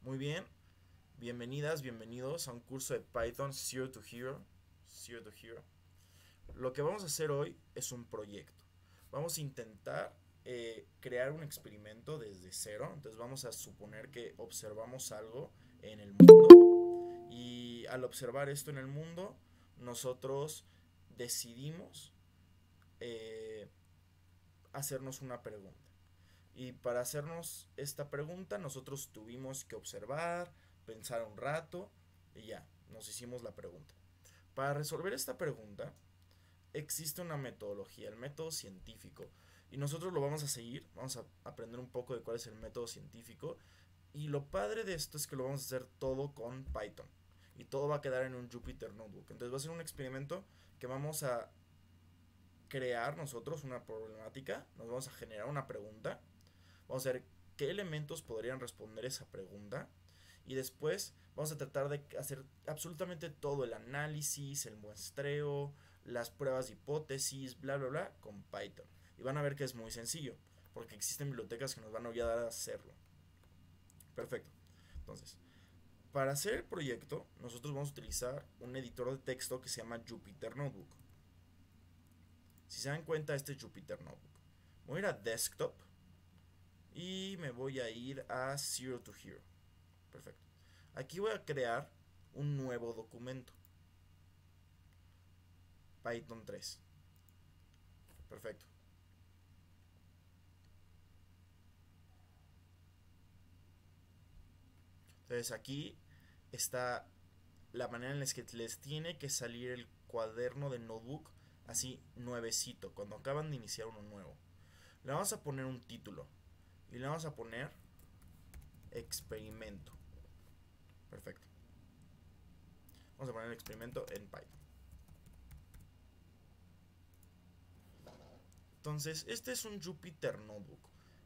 Muy bien, bienvenidas, bienvenidos a un curso de Python Zero to Hero. Zero to Hero. Lo que vamos a hacer hoy es un proyecto. Vamos a intentar crear un experimento desde cero. Entonces vamos a suponer que observamos algo en el mundo y al observar esto en el mundo, nosotros decidimos eh, hacernos una pregunta. Y para hacernos esta pregunta nosotros tuvimos que observar, pensar un rato y ya, nos hicimos la pregunta. Para resolver esta pregunta existe una metodología, el método científico. Y nosotros lo vamos a seguir, vamos a aprender un poco de cuál es el método científico. Y lo padre de esto es que lo vamos a hacer todo con Python. Y todo va a quedar en un Jupyter Notebook. Entonces va a ser un experimento que vamos a crear nosotros una problemática, nos vamos a generar una pregunta. Vamos a ver qué elementos podrían responder esa pregunta. Y después vamos a tratar de hacer absolutamente todo, el análisis, el muestreo, las pruebas de hipótesis, bla, bla, bla, con Python. Y van a ver que es muy sencillo, porque existen bibliotecas que nos van a ayudar a hacerlo. Perfecto. Entonces, para hacer el proyecto, nosotros vamos a utilizar un editor de texto que se llama Jupyter Notebook. Si se dan cuenta, este es Jupyter Notebook. Voy a ir a Desktop y me voy a ir a Zero to Hero. Perfecto. Aquí voy a crear un nuevo documento. Python 3. Perfecto. Entonces aquí está la manera en la que les tiene que salir el cuaderno de notebook así nuevecito, cuando acaban de iniciar uno nuevo. Le vamos a poner un título y le vamos a poner experimento. Perfecto. Vamos a poner el experimento en Python. Entonces, este es un Jupyter Notebook.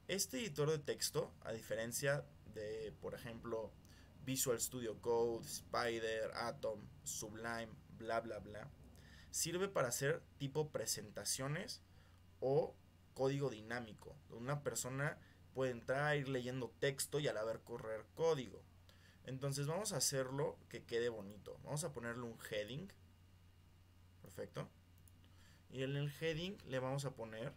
Este editor de texto, a diferencia de, por ejemplo, Visual Studio Code, Spider, Atom, Sublime, bla, bla, bla, sirve para hacer tipo presentaciones o código dinámico. Una persona puede entrar, ir leyendo texto y a la vez correr código. Entonces vamos a hacerlo que quede bonito. Vamos a ponerle un heading. Perfecto. Y en el heading le vamos a poner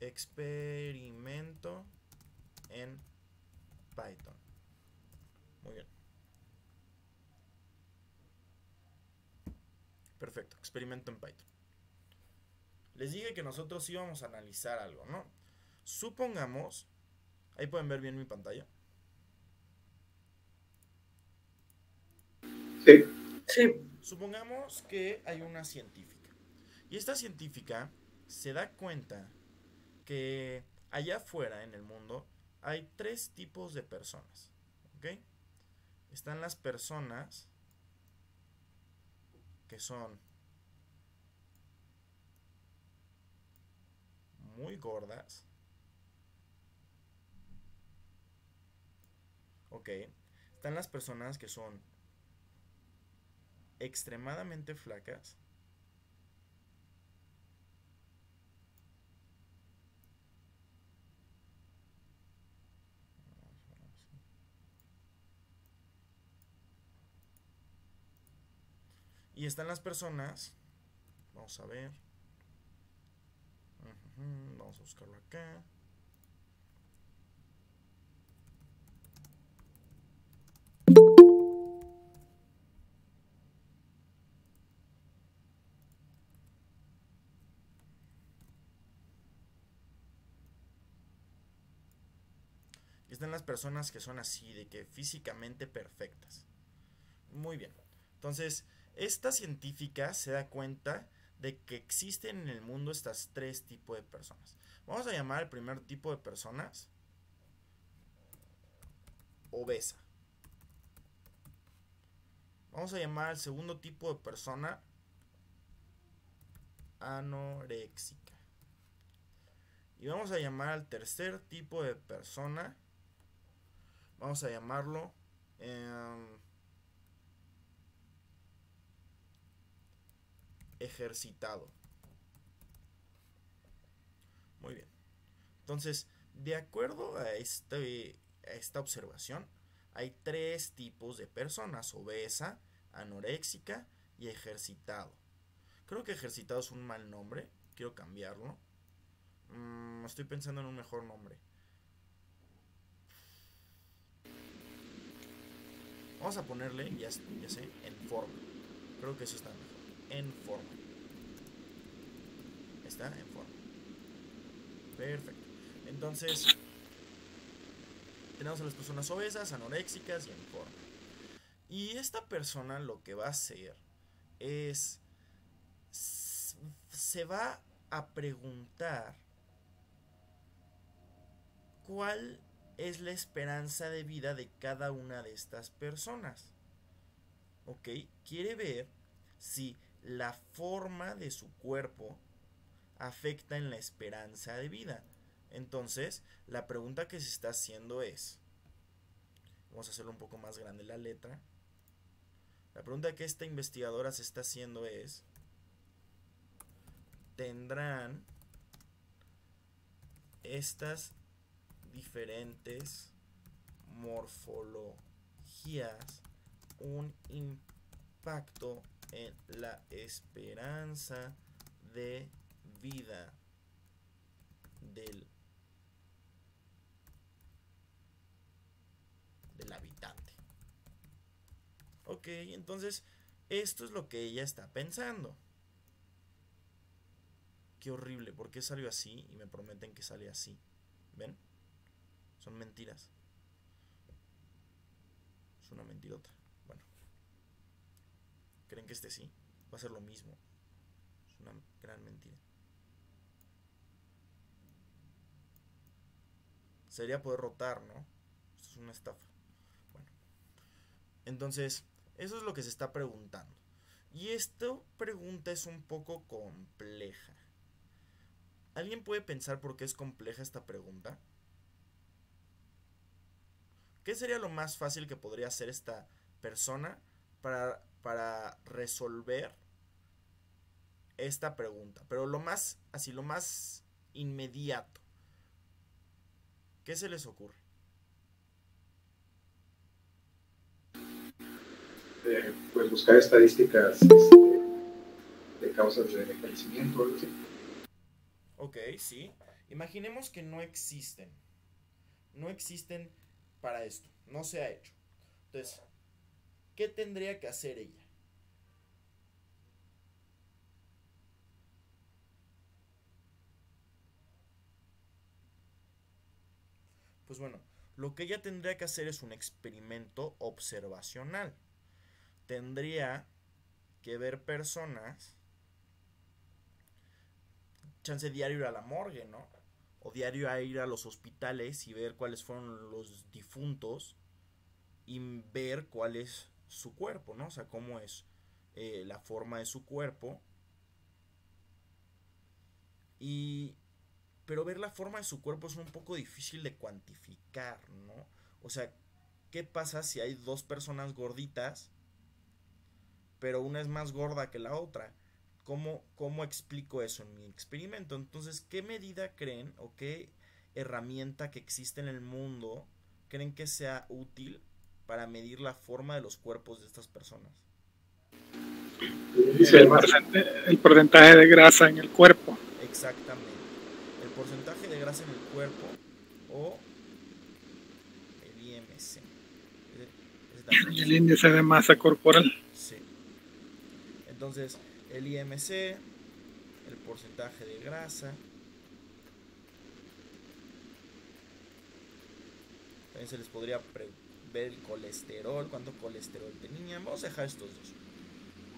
experimento en Python. Muy bien. Perfecto, experimento en Python. Les dije que nosotros íbamos a analizar algo, ¿no? Supongamos, ahí pueden ver bien mi pantalla. Sí. Sí. Supongamos que hay una científica. Y esta científica se da cuenta que allá afuera en el mundo hay tres tipos de personas. ¿Ok? Están las personas que son muy gordas. ¿Ok? Están las personas que son extremadamente flacas. Y están las personas, vamos a ver, vamos a buscarlo acá. Y están las personas que son así, de que físicamente perfectas. Muy bien. Entonces, esta científica se da cuenta de que existen en el mundo estas tres tipos de personas. Vamos a llamar al primer tipo de personas obesa. Vamos a llamar al segundo tipo de persona anoréxica. Y vamos a llamar al tercer tipo de persona, vamos a llamarlo ejercitado. Muy bien. Entonces, de acuerdo a esta observación, hay 3 tipos de personas: obesa, anoréxica y ejercitado. Creo que ejercitado es un mal nombre, quiero cambiarlo. Estoy pensando en un mejor nombre. Vamos a ponerle, ya sé, en forma. Creo que eso está mejor. En forma. Está en forma. Perfecto. Entonces, tenemos a las personas obesas, anoréxicas y en forma. Y esta persona lo que va a hacer es, se va a preguntar cuál es la esperanza de vida de cada una de estas personas. ¿Ok? Quiere ver si la forma de su cuerpo afecta en la esperanza de vida. Entonces, la pregunta que se está haciendo es, vamos a hacerlo un poco más grande la letra. La pregunta que esta investigadora se está haciendo es, ¿tendrán estas diferentes morfologías un impacto en la esperanza de vida del habitante? Ok, entonces esto es lo que ella está pensando. Qué horrible, ¿por qué salió así? Y me prometen que sale así. ¿Ven? Son mentiras. Es una mentirota. Bueno, ¿creen que este sí? Va a ser lo mismo. Es una gran mentira. Sería poder rotar, ¿no? Esto es una estafa. Bueno, entonces, eso es lo que se está preguntando. Y esta pregunta es un poco compleja. ¿Alguien puede pensar por qué es compleja esta pregunta? ¿Qué sería lo más fácil que podría hacer esta persona para resolver esta pregunta? Pero lo más, así, lo más inmediato. ¿Qué se les ocurre? Pues buscar estadísticas de causas de fallecimiento o algo así. Ok, sí. Imaginemos que no existen. No existen para esto. No se ha hecho. Entonces, ¿qué tendría que hacer ella? Pues bueno, lo que ella tendría que hacer es un experimento observacional. Tendría que ver personas, chance diario ir a la morgue, ¿no? O diario a ir a los hospitales y ver cuáles fueron los difuntos y ver cuál es su cuerpo, ¿no? O sea, cómo es la forma de su cuerpo. Y pero ver la forma de su cuerpo es un poco difícil de cuantificar, ¿no? O sea, ¿qué pasa si hay 2 personas gorditas, pero una es más gorda que la otra? ¿Cómo explico eso en mi experimento? Entonces, ¿qué medida creen o qué herramienta que existe en el mundo creen que sea útil para medir la forma de los cuerpos de estas personas? El porcentaje de grasa en el cuerpo. Exactamente. El porcentaje de grasa en el cuerpo o el IMC. Y el índice de masa corporal. Sí. Entonces, el IMC, el porcentaje de grasa. También se les podría ver el colesterol, cuánto colesterol tenían. Vamos a dejar estos dos.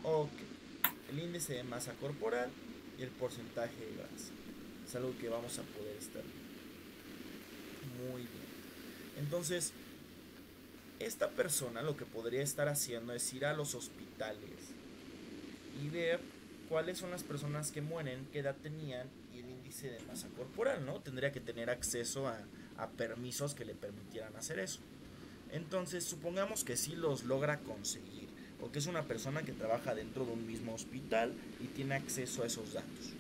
Ok. El índice de masa corporal y el porcentaje de grasa. Es algo que vamos a poder estar viendo. Muy bien. Entonces, esta persona lo que podría estar haciendo es ir a los hospitales y ver cuáles son las personas que mueren, qué edad tenían y el índice de masa corporal, ¿no? Tendría que tener acceso a permisos que le permitieran hacer eso. Entonces, supongamos que sí los logra conseguir, o que es una persona que trabaja dentro de un mismo hospital y tiene acceso a esos datos.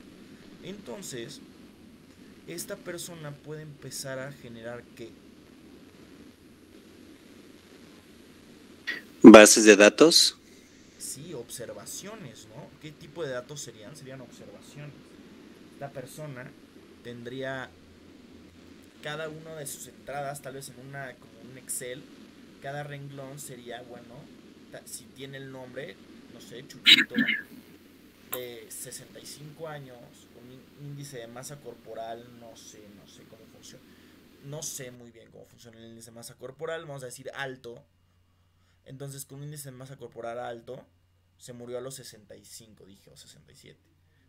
Entonces, esta persona puede empezar a generar ¿qué? ¿Bases de datos? Sí, observaciones, ¿no? ¿Qué tipo de datos serían? Serían observaciones. La persona tendría cada una de sus entradas, tal vez en como un Excel, cada renglón sería, bueno, si tiene el nombre, no sé, Chuchito, de 65 años, con un índice de masa corporal, no sé cómo funciona. No sé muy bien cómo funciona el índice de masa corporal, vamos a decir alto. Entonces, con un índice de masa corporal alto, se murió a los 65, dije, o 67.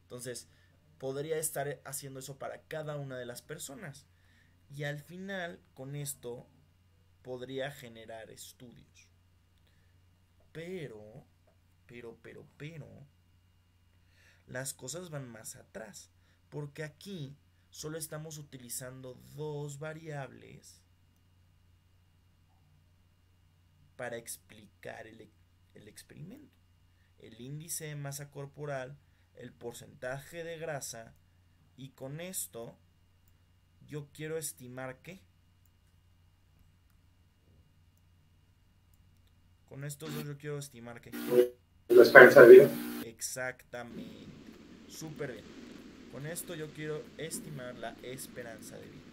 Entonces, podría estar haciendo eso para cada una de las personas. Y al final, con esto, podría generar estudios. Pero, las cosas van más atrás. Porque aquí solo estamos utilizando dos variables para explicar el experimento. El índice de masa corporal, el porcentaje de grasa, y con esto yo quiero estimar ¿qué? Con estos dos yo quiero estimar ¿qué? La esperanza de vida. Exactamente. Súper bien. Con esto yo quiero estimar la esperanza de vida.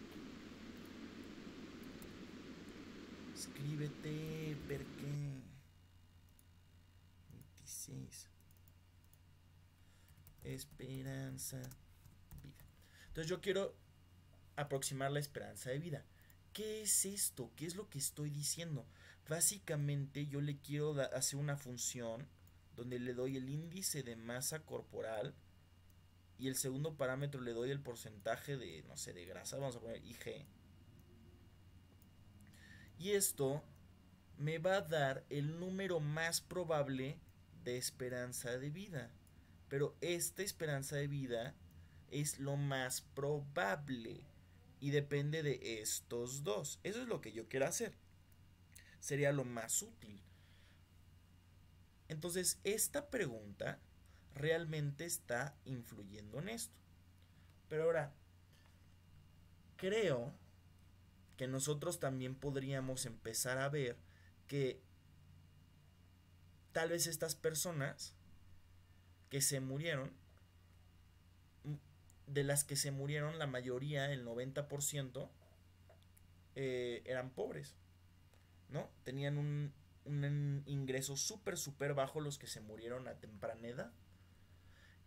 Escríbete, ¿por qué? 26. Esperanza vida. Entonces yo quiero aproximar la esperanza de vida. ¿Qué es esto? ¿Qué es lo que estoy diciendo? Básicamente yo le quiero hacer una función donde le doy el índice de masa corporal y el segundo parámetro le doy el porcentaje de, no sé, de grasa, vamos a poner IG. Y esto me va a dar el número más probable de esperanza de vida. Pero esta esperanza de vida es lo más probable y depende de estos dos. Eso es lo que yo quiero hacer. Sería lo más útil. Entonces, esta pregunta realmente está influyendo en esto. Pero ahora, creo que nosotros también podríamos empezar a ver que tal vez estas personas que se murieron, de las que se murieron, la mayoría, el 90%, eran pobres, ¿no? Tenían un ingreso súper bajo los que se murieron a temprana edad.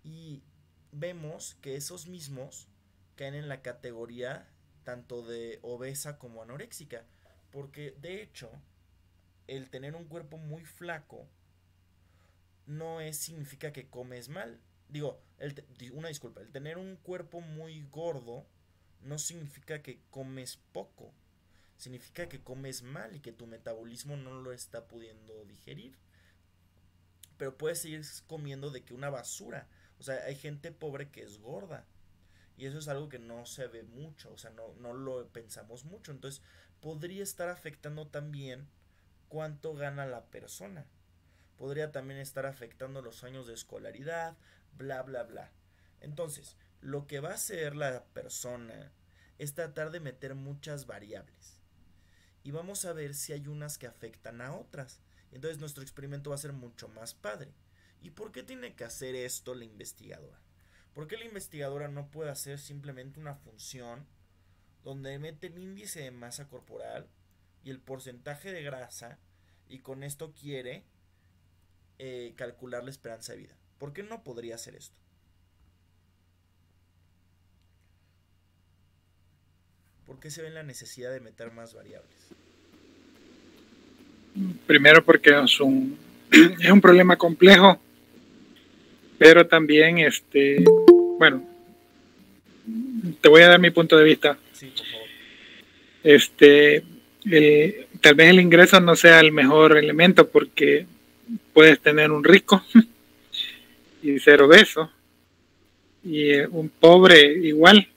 Y vemos que esos mismos caen en la categoría tanto de obesa como anoréxica. Porque de hecho, el tener un cuerpo muy flaco no significa que comes mal. Digo, una disculpa, el tener un cuerpo muy gordo no significa que comes poco. Significa que comes mal y que tu metabolismo no lo está pudiendo digerir. Pero puedes seguir comiendo de que una basura. O sea, hay gente pobre que es gorda. Y eso es algo que no se ve mucho. O sea, no lo pensamos mucho. Entonces, podría estar afectando también cuánto gana la persona. Podría también estar afectando los años de escolaridad, bla, bla, bla. Entonces, lo que va a hacer la persona es tratar de meter muchas variables. Y vamos a ver si hay unas que afectan a otras. Entonces nuestro experimento va a ser mucho más padre. ¿Y por qué tiene que hacer esto la investigadora? ¿Por qué la investigadora no puede hacer simplemente una función donde mete el índice de masa corporal y el porcentaje de grasa y con esto quiere calcular la esperanza de vida? ¿Por qué no podría hacer esto? ¿Por qué se ve la necesidad de meter más variables? Primero porque es un problema complejo, pero también bueno, te voy a dar mi punto de vista. Sí, por favor. Tal vez el ingreso no sea el mejor elemento porque puedes tener un rico y ser obeso y un pobre igual,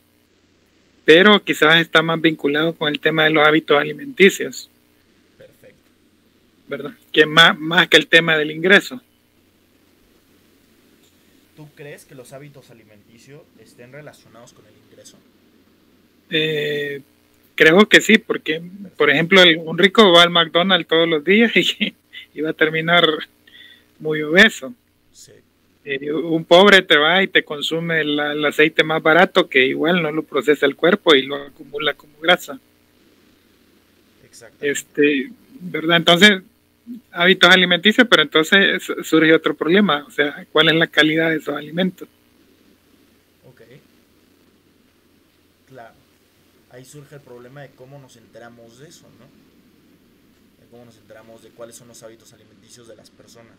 pero quizás está más vinculado con el tema de los hábitos alimenticios. Perfecto. ¿Verdad? Que más que el tema del ingreso. ¿Tú crees que los hábitos alimenticios estén relacionados con el ingreso? Creo que sí, porque, por ejemplo, un rico va al McDonald's todos los días y va a terminar muy obeso. Sí. Un pobre te va y te consume el aceite más barato que igual no lo procesa el cuerpo y lo acumula como grasa. Exactamente. ¿Verdad? Entonces, hábitos alimenticios, pero entonces surge otro problema, o sea, ¿cuál es la calidad de esos alimentos? Ok, claro. Ahí surge el problema de cómo nos enteramos de eso, ¿no? De cómo nos enteramos de cuáles son los hábitos alimenticios de las personas.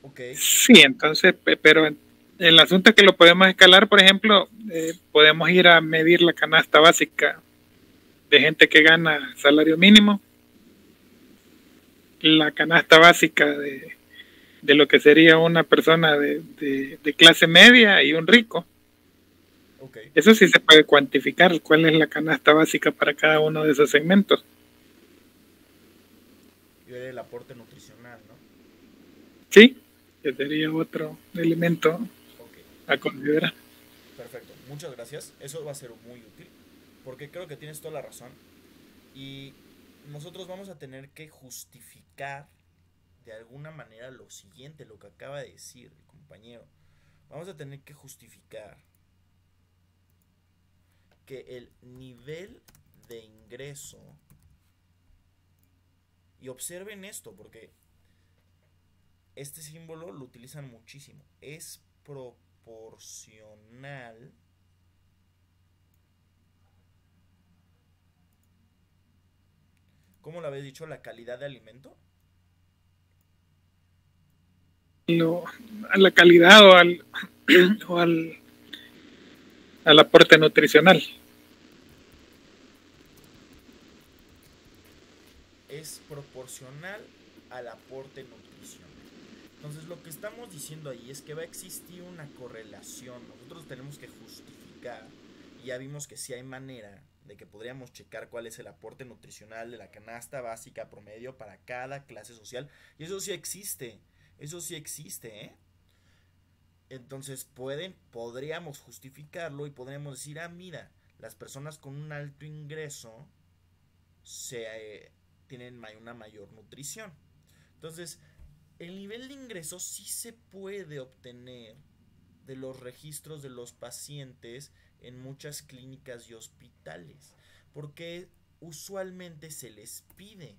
Ok. Sí, entonces, pero el asunto es que lo podemos escalar, por ejemplo, podemos ir a medir la canasta básica de gente que gana salario mínimo, la canasta básica de lo que sería una persona de clase media y un rico. Ok. Eso sí se puede cuantificar, cuál es la canasta básica para cada uno de esos segmentos. Y ver el aporte nutricional, ¿no? Sí, que sería otro elemento Ok. a considerar. Perfecto. Muchas gracias. Eso va a ser muy útil. Porque creo que tienes toda la razón. Y nosotros vamos a tener que justificar de alguna manera lo siguiente, lo que acaba de decir el compañero. Vamos a tener que justificar que el nivel de ingreso, y observen esto porque este símbolo lo utilizan muchísimo, es proporcional ¿cómo lo habéis dicho? ¿La calidad de alimento? A la calidad o al aporte nutricional. Es proporcional al aporte nutricional. Entonces lo que estamos diciendo ahí es que va a existir una correlación. Nosotros tenemos que justificar, y ya vimos que sí hay manera de que podríamos checar cuál es el aporte nutricional de la canasta básica promedio para cada clase social. Y eso sí existe. Eso sí existe, ¿eh? Entonces podríamos justificarlo y podríamos decir, ah, mira, las personas con un alto ingreso tienen una mayor nutrición. Entonces, el nivel de ingreso sí se puede obtener de los registros de los pacientes en muchas clínicas y hospitales, porque usualmente se les pide.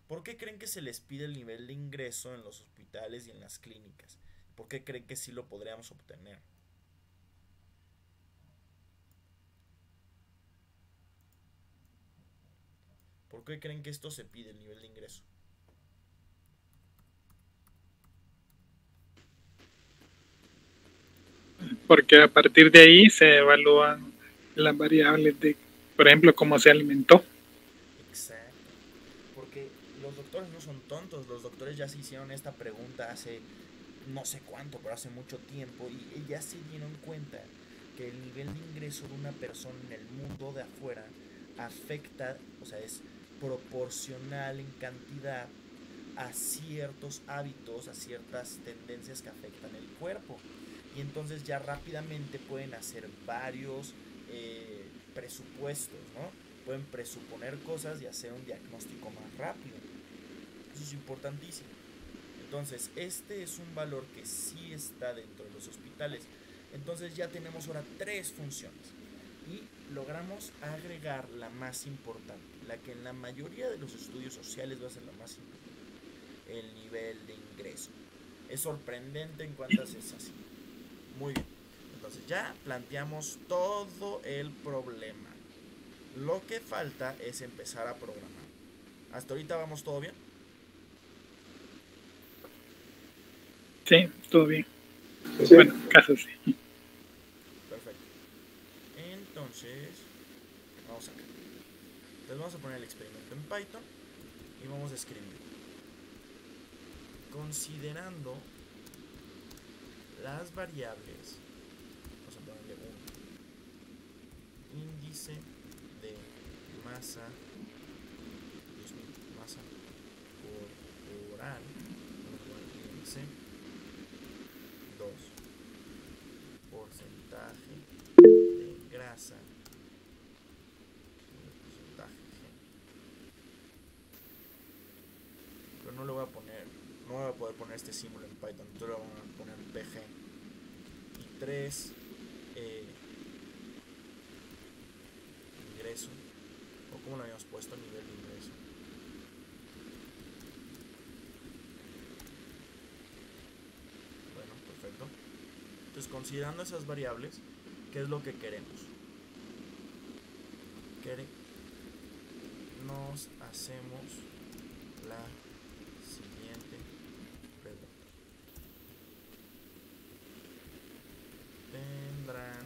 ¿Por qué creen que se les pide el nivel de ingreso en los hospitales y en las clínicas? ¿Por qué creen que sí lo podríamos obtener? ¿Por qué creen que esto se pide, el nivel de ingreso? Porque a partir de ahí se evalúan las variables de, por ejemplo, cómo se alimentó. Exacto. Porque los doctores no son tontos, los doctores ya se hicieron esta pregunta hace no sé cuánto, pero hace mucho tiempo, y ya se dieron cuenta que el nivel de ingreso de una persona en el mundo de afuera afecta, o sea, es proporcional en cantidad a ciertos hábitos, a ciertas tendencias que afectan el cuerpo. Y entonces ya rápidamente pueden hacer varios presupuestos, ¿no? Pueden presuponer cosas y hacer un diagnóstico más rápido. Eso es importantísimo. Entonces, este es un valor que sí está dentro de los hospitales. Entonces ya tenemos ahora 3 funciones. Y logramos agregar la más importante, la que en la mayoría de los estudios sociales va a ser la más importante: el nivel de ingreso. Es sorprendente en cuántas es así. Muy bien. Entonces ya planteamos todo el problema. Lo que falta es empezar a programar. ¿Hasta ahorita vamos todo bien? Sí, todo bien. Sí. Bueno, caso sí. Perfecto. Entonces, vamos acá. Les vamos a poner el experimento en Python y vamos a escribir: considerando las variables, vamos a ponerle 1, índice de masa, masa corporal, índice 2, porcentaje de grasa, porcentaje no le voy a poner, no voy a poder poner este símbolo en Python, entonces le voy a poner PG. Y 3, ingreso, o como lo habíamos puesto, nivel de ingreso. Bueno, perfecto. Entonces, considerando esas variables, ¿qué es lo que queremos? Nos hacemos la siguiente pregunta. ¿Tendrán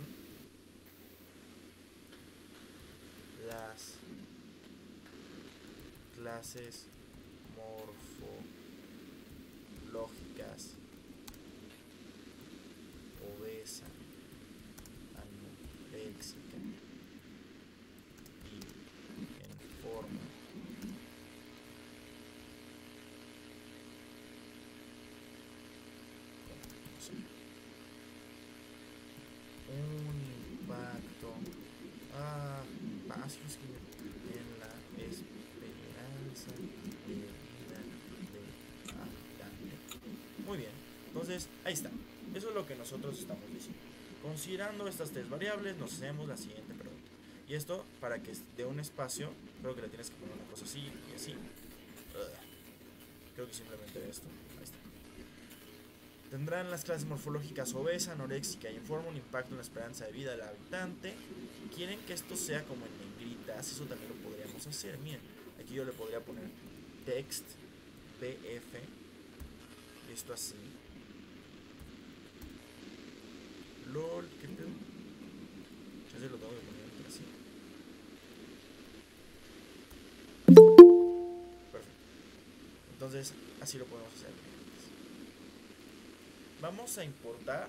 las clases morfológicas obesa, anoréxica y en forma un impacto básicos en la esperanza de vida del habitante. Muy bien, entonces ahí está. Eso es lo que nosotros estamos diciendo. Considerando estas tres variables, nos hacemos la siguiente pregunta. Y esto, para que dé un espacio, creo que le tienes que poner una cosa así y así. Creo que simplemente esto. Ahí está. Tendrán las clases morfológicas obesa, anoréxica y en forma un impacto en la esperanza de vida del habitante. Quieren que esto sea como en negritas, eso también lo podríamos hacer. Miren, aquí yo le podría poner text, pf, esto así. LOL, ¿qué pedo? Yo se lo tengo que poner así. Perfecto. Entonces, así lo podemos hacer. Vamos a importar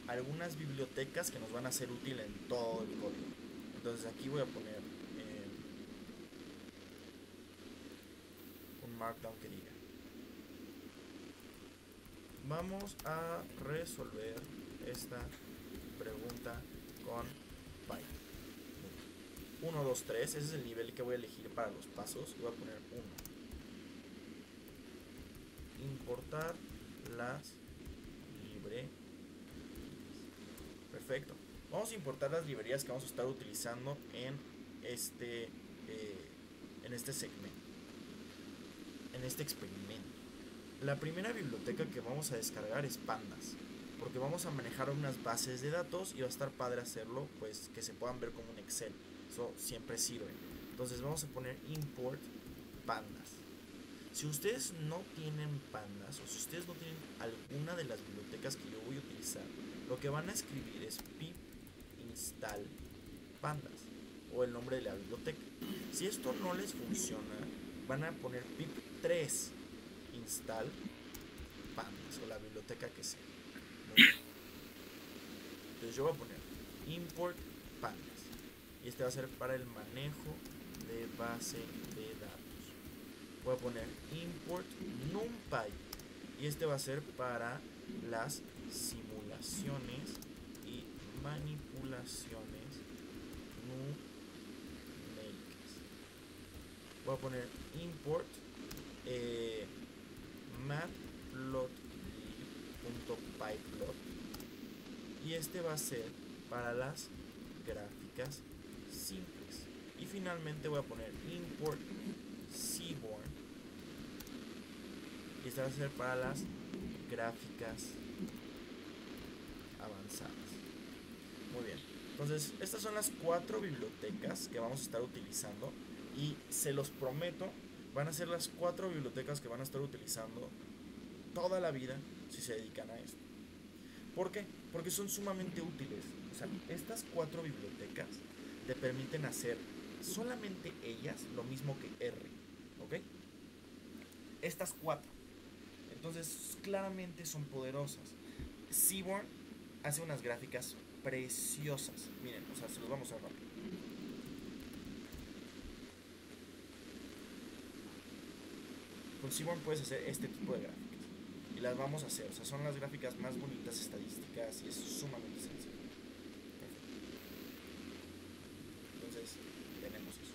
algunas bibliotecas que nos van a ser útiles en todo el código. Entonces aquí voy a poner un markdown que diga: vamos a resolver esta pregunta con Python. 1, 2, 3, ese es el nivel que voy a elegir para los pasos. Voy a poner 1. Importar las librerías. Perfecto. Vamos a importar las librerías que vamos a estar utilizando en este segmento, en este experimento. La primera biblioteca que vamos a descargar es Pandas, porque vamos a manejar unas bases de datos y va a estar padre hacerlo, pues que se puedan ver como un Excel. Eso siempre sirve. Entonces vamos a poner import pandas. Si ustedes no tienen pandas, o si ustedes no tienen alguna de las bibliotecas que yo voy a utilizar, lo que van a escribir es pip install pandas, o el nombre de la biblioteca. Si esto no les funciona, van a poner pip 3 install pandas, o la biblioteca que sea. Entonces yo voy a poner import pandas, y este va a ser para el manejo de base de datos. Voy a poner import numpy, y este va a ser para las simulaciones y manipulaciones numéricas. Voy a poner import matplotlib.pyplot, y este va a ser para las gráficas simples. Y finalmente voy a poner import seaborn, y este va a ser para las gráficas avanzadas. Muy bien, entonces estas son las 4 bibliotecas que vamos a estar utilizando, y se los prometo, van a ser las 4 bibliotecas que van a estar utilizando toda la vida si se dedican a esto. ¿Por qué? Porque son sumamente útiles. O sea, estas 4 bibliotecas te permiten hacer solamente ellas lo mismo que R, ¿ok? Estas 4. Entonces, claramente son poderosas. Seaborn hace unas gráficas preciosas. Miren, o sea, se los vamos a rápido. Con Seaborn puedes hacer este tipo de gráficas, y las vamos a hacer. O sea, son las gráficas más bonitas, estadísticas, y es sumamente sencillo. Perfecto. Entonces, tenemos eso.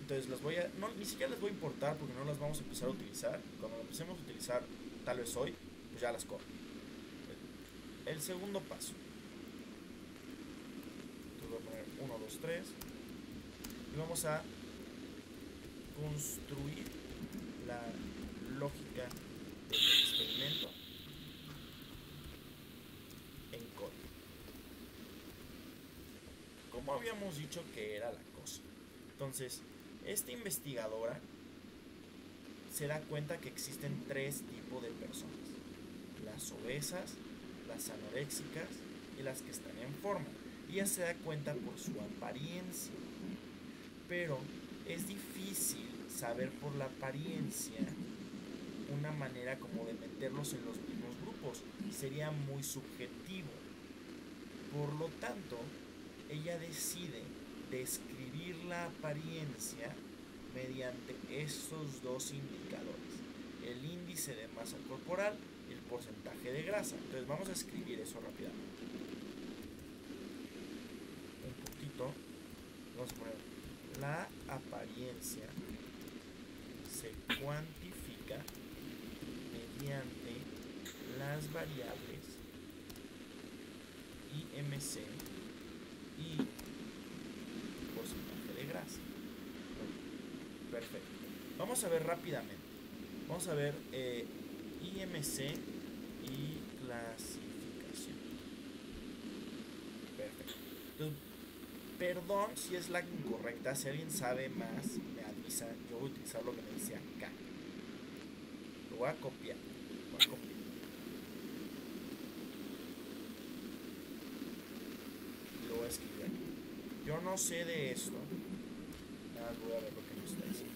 Entonces las voy a, no, ni siquiera las voy a importar porque no las vamos a empezar a utilizar. Cuando las empecemos a utilizar, tal vez hoy, pues ya las corro. El segundo paso. Entonces voy a poner 1, 2, 3. Y vamos a construir la lógica del experimento en código. Como habíamos dicho que era la cosa. Entonces, esta investigadora se da cuenta que existen 3 tipos de personas: las obesas, las anoréxicas y las que están en forma. Y ella se da cuenta por su apariencia, pero es difícil saber por la apariencia una manera como de meterlos en los mismos grupos. Sería muy subjetivo. Por lo tanto, ella decide describir la apariencia mediante estos 2 indicadores: el índice de masa corporal y el porcentaje de grasa. Entonces vamos a escribir eso rápidamente. Un poquito. Vamos a poner: la apariencia se cuantifica mediante las variables IMC y porcentaje de grasa. Perfecto. Vamos a ver rápidamente. Vamos a ver IMC y clasificación. Perfecto. Entonces, perdón si es la incorrecta. Si alguien sabe más, me avisa. Yo voy a utilizar lo que me dice acá. Lo voy a copiar. Lo voy a escribir aquí. Yo no sé de esto. Nada más voy a ver lo que nos está diciendo.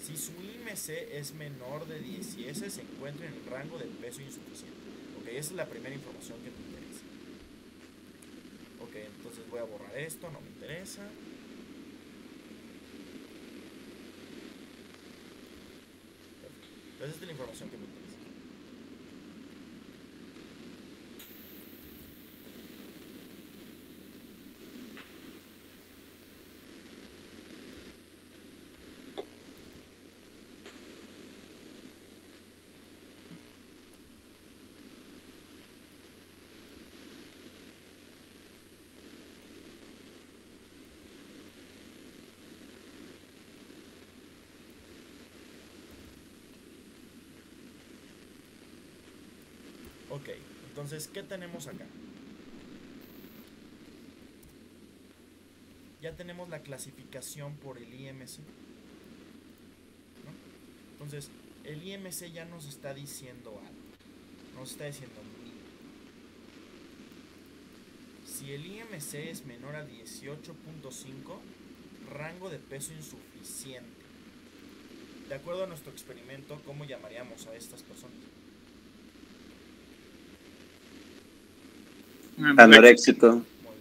Si su IMC es menor de 10 y ese se encuentra en el rango de peso insuficiente. Ok, esa es la primera información que me interesa. Ok, entonces voy a borrar esto, no me interesa. Entonces esta es la información que me interesa. Ok, entonces, ¿qué tenemos acá? Ya tenemos la clasificación por el IMC, ¿no? Entonces, el IMC ya nos está diciendo algo. Nos está diciendo: si el IMC es menor a 18.5, rango de peso insuficiente. De acuerdo a nuestro experimento, ¿cómo llamaríamos a estas personas? Anoréxico. Muy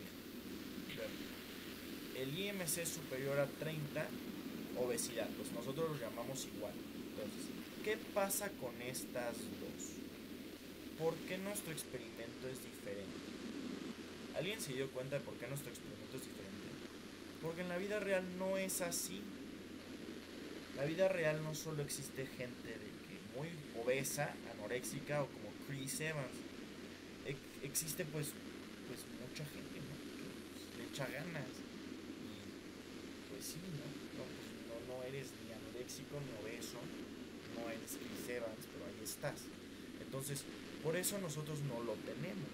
bien. El IMC es superior a 30, obesidad. Pues nosotros lo llamamos igual. Entonces, ¿qué pasa con estas dos? ¿Por qué nuestro experimento es diferente? ¿Alguien se dio cuenta de por qué nuestro experimento es diferente? Porque en la vida real no es así. La vida real no solo existe gente de que muy obesa, anoréxica o como Chris Evans. Existe pues mucha gente, ¿no? Que pues, le echa ganas. Y pues sí, ¿no? No eres ni anoréxico ni obeso, no eres Chris Evans, pero ahí estás. Entonces, por eso nosotros no lo tenemos.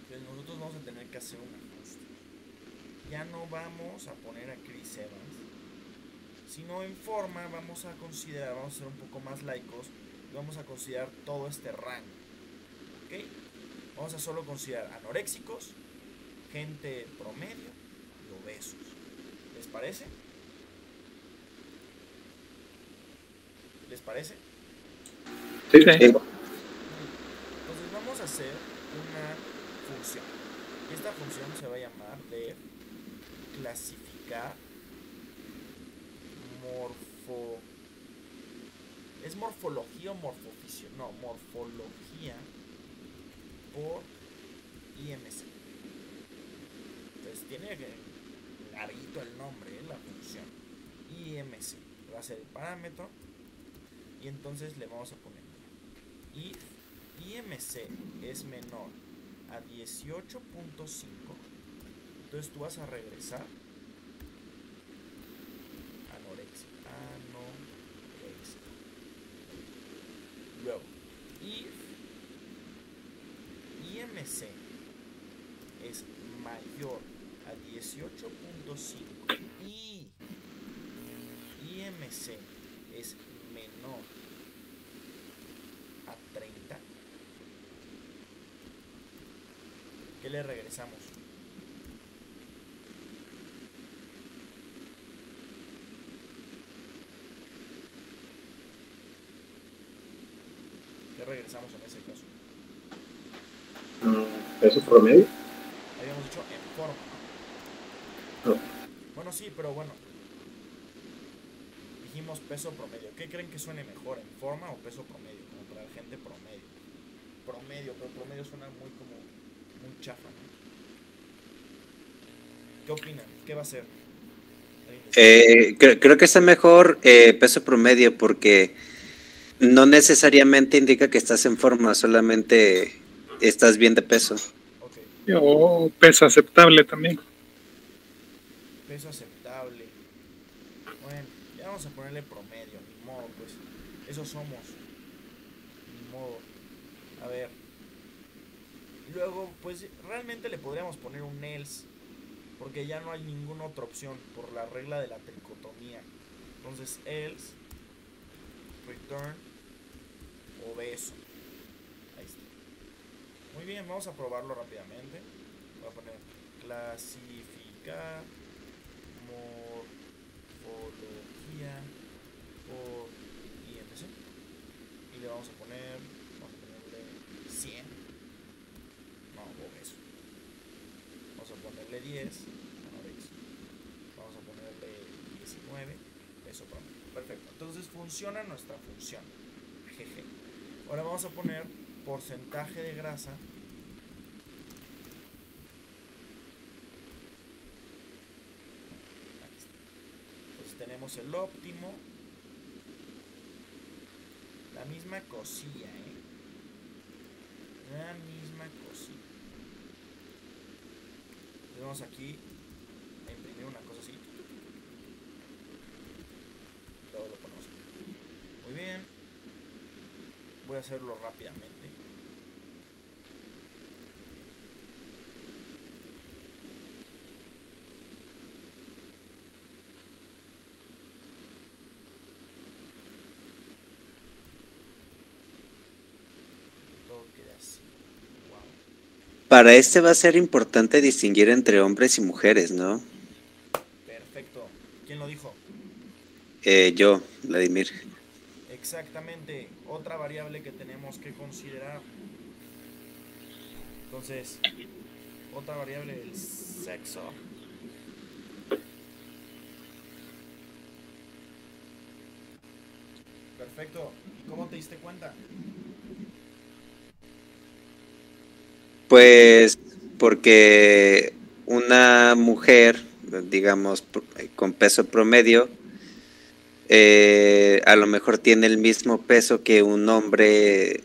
Entonces nosotros vamos a tener que hacer un ajuste. Ya no vamos a poner a Chris Evans, sino en forma vamos a considerar, vamos a ser un poco más laicos, y vamos a considerar todo este rango. ¿Ok? Vamos a solo considerar anoréxicos, gente promedio y obesos. ¿Les parece? ¿Les parece? Sí. Entonces vamos a hacer una función. Y esta función se va a llamar de clasificar ¿Es morfología o morfofisio? No, morfología por IMC. Entonces tiene larguito el nombre, la función. IMC. Va a ser el parámetro. Y entonces le vamos a poner if IMC es menor a 18.5. Entonces tú vas a regresar anorexia. Luego, if IMC es mayor a 18.5 y IMC es menor a 30, ¿qué le regresamos? ¿Qué regresamos en ese caso? ¿Peso promedio? Habíamos dicho en forma, No. Bueno, sí, pero bueno. Dijimos peso promedio. ¿Qué creen que suene mejor, en forma o peso promedio? Como para la gente promedio. Promedio, pero promedio suena muy como muy chafa, ¿no? ¿Qué opinan? ¿Qué va a ser? Creo que está mejor peso promedio porque no necesariamente indica que estás en forma, solamente estás bien de peso. Okay. O peso aceptable también. Peso aceptable. Bueno, ya vamos a ponerle promedio, ni modo, pues. Eso somos. Ni modo. A ver. Luego, pues realmente le podríamos poner un else, porque ya no hay ninguna otra opción por la regla de la tricotomía. Entonces, else, return, obeso. Ahí está. Muy bien, vamos a probarlo rápidamente. Voy a poner clasificar morfología por IMC. Y le vamos a ponerle 100. No, obeso. Vamos a ponerle 10, anorexia. Vamos a ponerle 19, peso promedio. Perfecto. Entonces funciona nuestra función. Jeje. Ahora vamos a poner porcentaje de grasa. Aquí está. Entonces tenemos el óptimo. La misma cosilla, La misma cosilla. Vamos aquí a imprimir una cosa así. Luego lo ponemos aquí. Muy bien. Voy a hacerlo rápidamente. Todo queda así. Wow. Para este va a ser importante distinguir entre hombres y mujeres, ¿no? Perfecto. ¿Quién lo dijo? Yo, Vladimir. Exactamente. Otra variable que tenemos que considerar. Entonces, otra variable, el sexo. Perfecto. ¿Y cómo te diste cuenta? Pues porque una mujer, digamos, con peso promedio, a lo mejor tiene el mismo peso que un hombre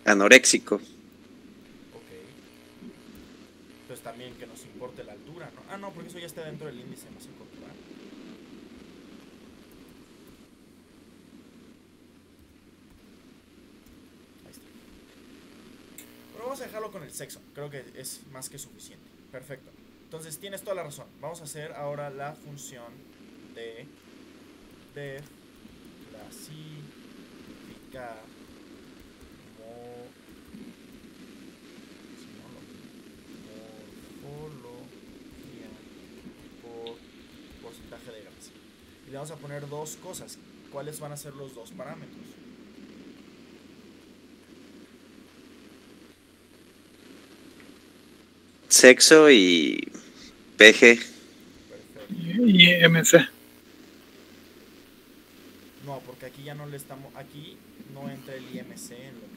anoréxico. Ok. Pues también que nos importe la altura, ¿no? Ah, no, porque eso ya está dentro del índice de masa corporal. Ahí está. Pero vamos a dejarlo con el sexo. Creo que es más que suficiente. Perfecto. Entonces tienes toda la razón. Vamos a hacer ahora la función de clasificar morfología por porcentaje de grasa. Y le vamos a poner dos cosas. ¿Cuáles van a ser los dos parámetros? Sexo y PG. Perfecto. Y MC. No, porque aquí ya no le estamos. Aquí no entra el IMC en lo que.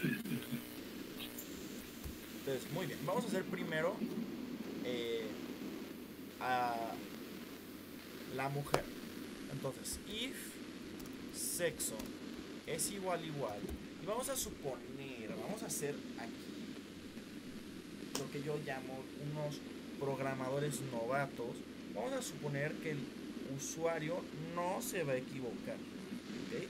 Sí. Entonces, muy bien. Vamos a hacer primero la mujer. Entonces, if sexo es igual, y vamos a suponer, vamos a hacer aquí lo que yo llamo unos programadores novatos. Vamos a suponer que el usuario no se va a equivocar, ¿okay?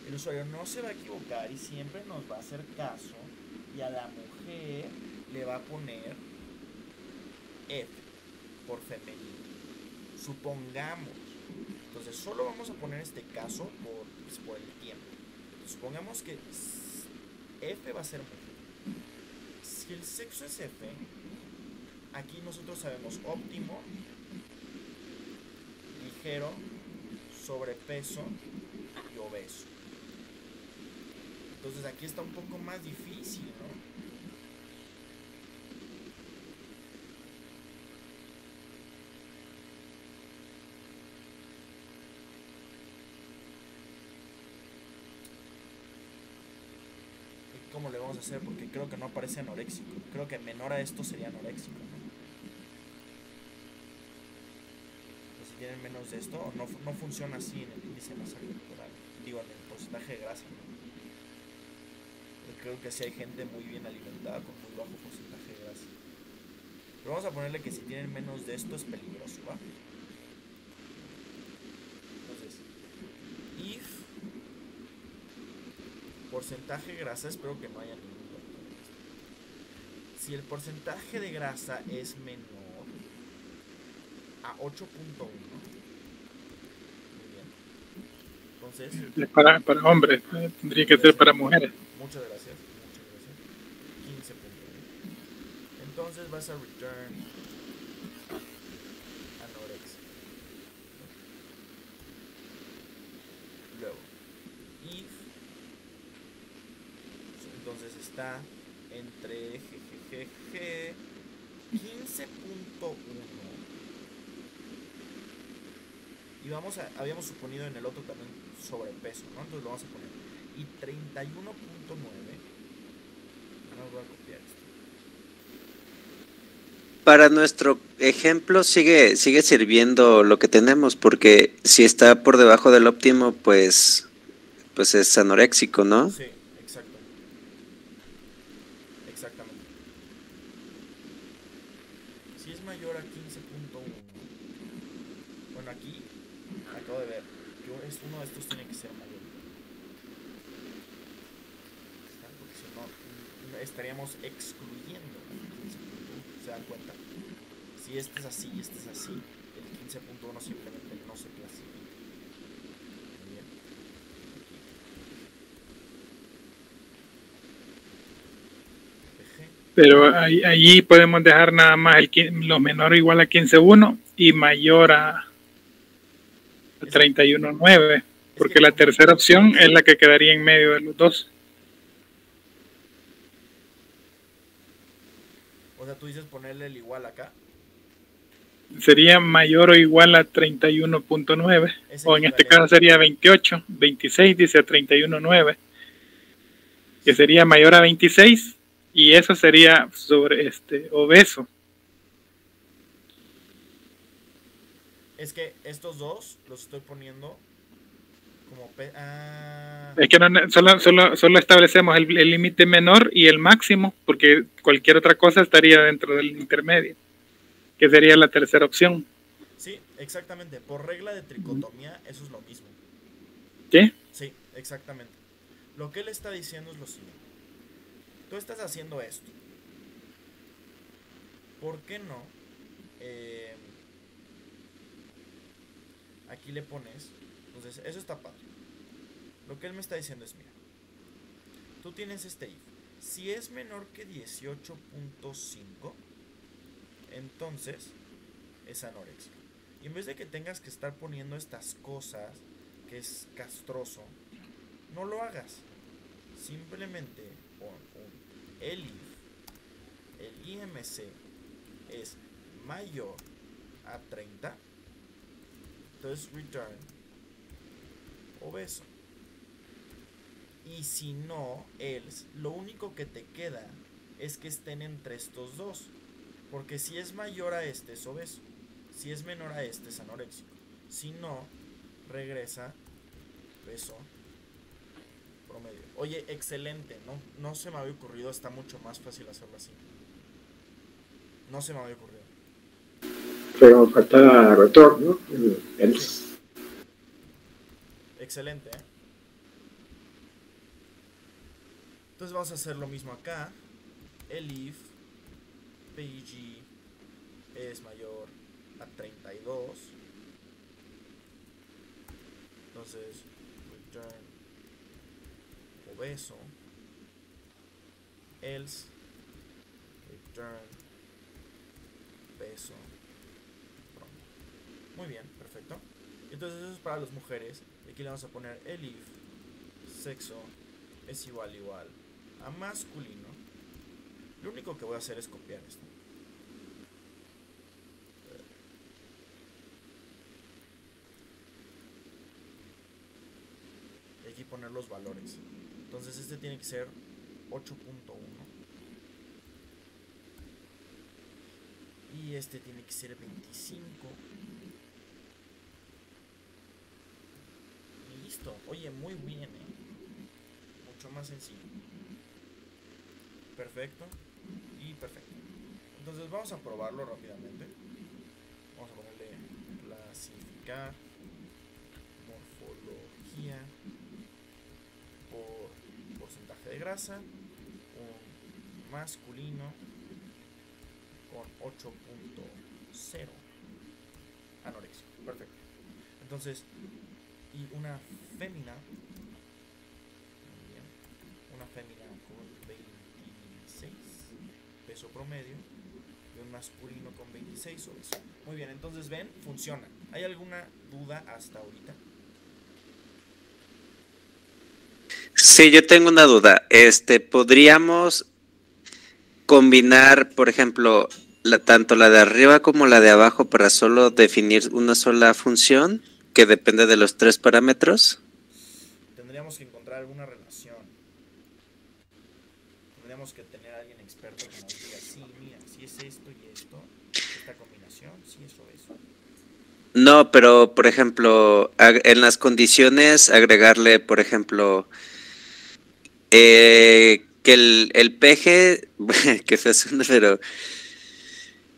El usuario no se va a equivocar y siempre nos va a hacer caso, y a la mujer le va a poner F por femenino, supongamos. Entonces solo vamos a poner este caso por el tiempo. Supongamos que F va a ser mujer. Si el sexo es F, aquí nosotros sabemos óptimo, ligero, sobrepeso y obeso. Entonces aquí está un poco más difícil, ¿no? ¿Cómo le vamos a hacer? Porque creo que no aparece anoréxico. Creo que menor a esto sería anoréxico, ¿no? Pues si tienen menos de esto, no funciona así en el índice de masa corporal. Digo, en el porcentaje de grasa, ¿no? Yo creo que sí hay gente muy bien alimentada con muy bajo porcentaje de grasa. Pero vamos a ponerle que si tienen menos de esto es peligroso, ¿va? Entonces, if porcentaje de grasa, espero que no haya ningún doctor. Si el porcentaje de grasa es menor a 8.1, muy bien. Entonces, para hombres, tendría que ser para mujeres. Muchas gracias. 15.1. Entonces vas a return anorexia. Luego, if, entonces está entre 15.1 y habíamos suponido en el otro también sobrepeso, ¿no? Entonces lo vamos a poner y 31.9. Ahora voy a copiar esto. Para nuestro ejemplo sigue sirviendo lo que tenemos, porque si está por debajo del óptimo, pues es anoréxico, ¿no? Sí, exacto. Exactamente. Si es mayor a 15.1, bueno, aquí acabo de ver que uno de estos tiene que ser mayor. Porque si no, estaríamos excluyendo el 15.1. ¿Se dan cuenta? Si este es así y este es así, el 15.1 simplemente no se clasifica. Muy bien. Pero allí podemos dejar nada más lo menor igual a 15.1 y mayor a 31.9, porque la tercera opción es la que quedaría en medio de los dos. O sea, tú dices ponerle el igual acá. Sería mayor o igual a 31.9, o en este caso sería 28, 26 dice a 31.9, que sería mayor a 26, y eso sería sobre obeso. Es que estos dos los estoy poniendo como es que solo establecemos el límite menor y el máximo, porque cualquier otra cosa estaría dentro del intermedio, que sería la tercera opción. Sí, exactamente. Por regla de tricotomía, eso es lo mismo. ¿Sí? Sí, exactamente. Lo que él está diciendo es lo siguiente. Tú estás haciendo esto. ¿Por qué no? Aquí le pones. Entonces, eso está padre. Lo que él me está diciendo es, mira, tú tienes este if. Si es menor que 18.5, entonces es anorexia. Y en vez de que tengas que estar poniendo estas cosas, que es castroso, no lo hagas. Simplemente pon el if, el IMC es mayor a 30, entonces return obeso. Y si no, else, lo único que te queda es que estén entre estos dos. Porque si es mayor a este es obeso. Si es menor a este es anoréxico. Si no, regresa peso promedio. Oye, excelente, no se me había ocurrido, está mucho más fácil hacerlo así. No se me había ocurrido. Pero falta rotor, ¿no? Sí. Excelente, ¿eh? Entonces vamos a hacer lo mismo acá. El if PG es mayor a 32. Entonces, return obeso. Else, return peso. Muy bien, perfecto. Entonces eso es para las mujeres. Y aquí le vamos a poner el if sexo es igual a masculino. Lo único que voy a hacer es copiar esto. Y aquí poner los valores. Entonces este tiene que ser 8.1. Y este tiene que ser 25. Y listo. Oye, muy bien, mucho más sencillo. Perfecto. Y perfecto. Entonces vamos a probarlo rápidamente. Vamos a ponerle clasificar morfología por porcentaje de grasa. Un masculino con 8.0 anorexia. Perfecto. Entonces, y una fémina. Muy bien. Una fémina con 26 peso promedio y un masculino con 26 obeso. Muy bien, entonces ven, funciona. ¿Hay alguna duda hasta ahorita? Sí, yo tengo una duda. ¿Podríamos combinar, por ejemplo, tanto la de arriba como la de abajo para solo definir una sola función que depende de los 3 parámetros? Tendríamos que encontrar alguna relación. Tendríamos que tener a alguien experto que nos diga, sí, mira, si es esto y esto, esta combinación, sí, eso. No, pero por ejemplo, en las condiciones agregarle, por ejemplo, que el peje, que fue haciendo, pero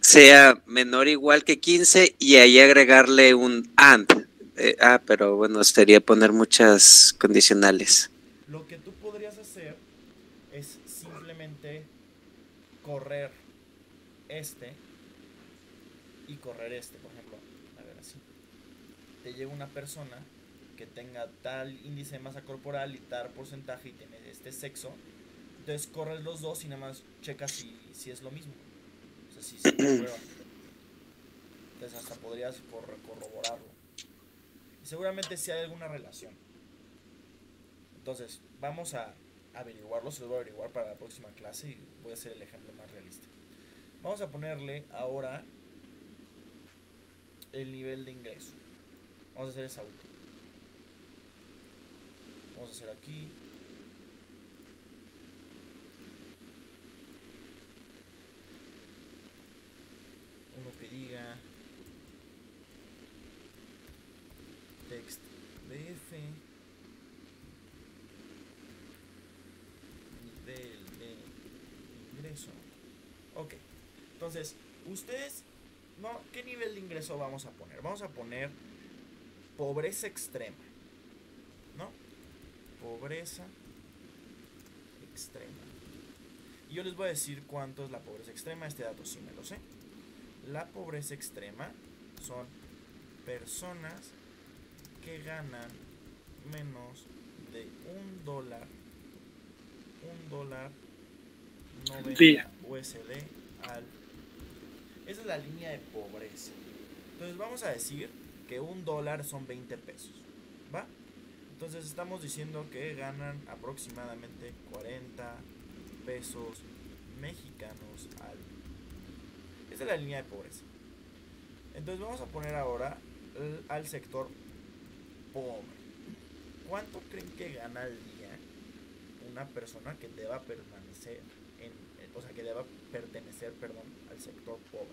sea menor o igual que 15 y ahí agregarle un AND. Pero bueno, sería poner muchas condicionales. Lo que tú podrías hacer es simplemente correr este y correr este, por ejemplo. A ver, así. Te llega una persona que tenga tal índice de masa corporal y tal porcentaje y tiene este sexo. Entonces corres los dos y nada más checas si es lo mismo. O sea, si se comprueba. Entonces hasta podrías corroborarlo. Y seguramente sí hay alguna relación. Entonces vamos a averiguarlo. Se lo voy a averiguar para la próxima clase y voy a hacer el ejemplo más realista. Vamos a ponerle ahora el nivel de ingreso. Vamos a hacer esa última. Vamos a hacer aquí. Uno que diga text BF nivel de ingreso. Ok. Entonces, ustedes, no, ¿qué nivel de ingreso vamos a poner? Vamos a poner pobreza extrema, ¿no? Pobreza extrema. Y yo les voy a decir cuánto es la pobreza extrema. Este dato sí me lo sé. La pobreza extrema son personas que ganan menos de $1, $1.90 USD al. Esa es la línea de pobreza. Entonces vamos a decir que $1 son 20 pesos. ¿Va? Entonces estamos diciendo que ganan aproximadamente 40 pesos mexicanos al. Esa es la línea de pobreza. Entonces vamos a poner ahora al sector pobre. ¿Cuánto creen que gana al día una persona que deba permanecer que deba pertenecer, al sector pobre?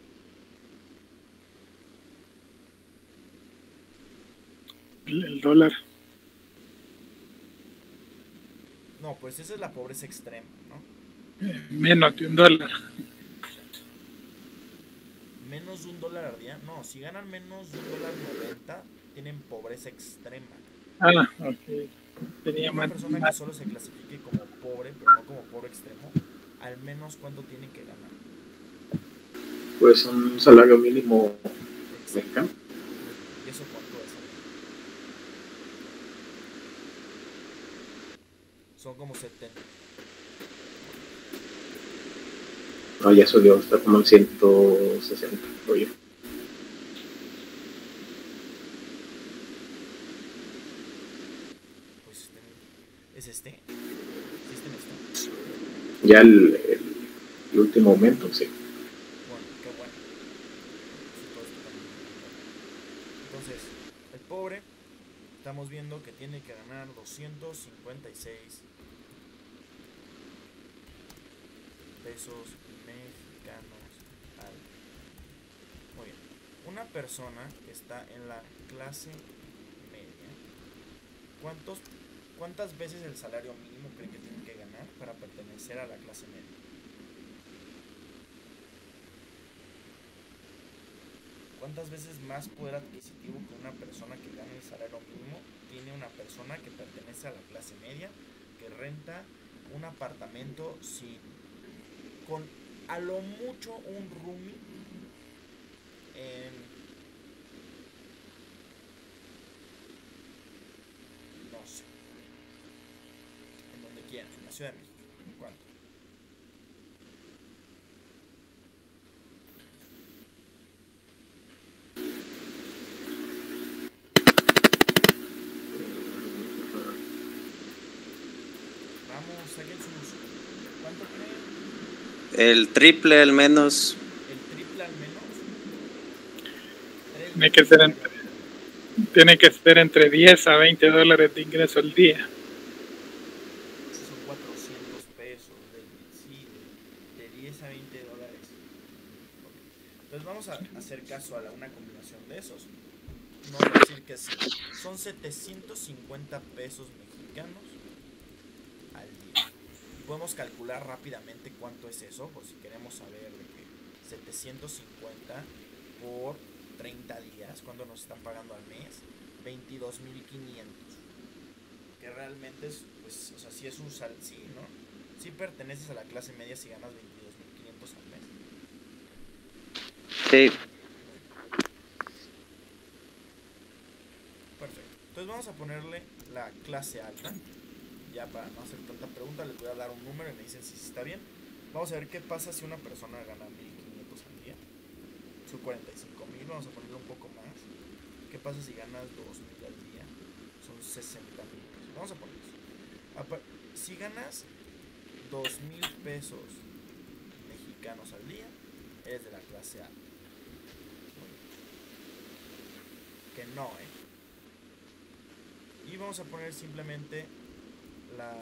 el dólar. No, pues esa es la pobreza extrema, ¿no? Menos de $1. Menos de $1 al día. No, si ganan menos de $1.90, tienen pobreza extrema. Ah, ok. Tenía Una más, persona que solo se clasifique como pobre, pero no como pobre extremo, al menos cuánto tiene que ganar. Pues un salario mínimo mexicano. ¿Y eso cuánto es? Son como 70. No, ya subió, está como en 160, oye. Pues ¿es este? ¿Sí está en esto? Ya el último aumento, sí. Bueno, qué bueno. Sí, todo esto también. Entonces, el pobre, estamos viendo que tiene que ganar 256 pesos mexicanos al día. Muy bien. Una persona que está en la clase media, ¿cuántas veces el salario mínimo creen que tiene que ganar para pertenecer a la clase media? ¿Cuántas veces más poder adquisitivo que una persona que gana el salario mínimo tiene una persona que pertenece a la clase media, que renta un apartamento con a lo mucho un roomie en, no sé, en donde quieran, en la Ciudad de México? ¿Cuánto? Vamos, saquen sus. ¿Cuánto creen? El triple al menos. ¿El triple al menos? Tiene que ser entre 10 a 20 dólares de ingreso al día. Son 400 pesos, de 10 a 20 dólares. Okay. Entonces vamos a hacer caso a una combinación de esos. No voy a decir que sí. Son 750 pesos mexicanos al día. Y podemos calcular rápidamente cuánto es eso, por si queremos saber de que 750 por 30 días, cuánto nos están pagando al mes, 22.500. Que realmente es, pues, o sea, sí es un sí, ¿no? Sí perteneces a la clase media si ganas 22.500 al mes. Sí. Perfecto. Entonces vamos a ponerle la clase alta. Ya para no hacer tanta pregunta, les voy a dar un número y me dicen si está bien. Vamos a ver qué pasa si una persona gana 1.500 al día. Son 45.000, vamos a ponerle un poco más. ¿Qué pasa si ganas 2.000 al día? Son 60.000 pesos. Vamos a poner eso. Si ganas 2.000 pesos mexicanos al día, eres de la clase A. Que no, Y vamos a poner simplemente la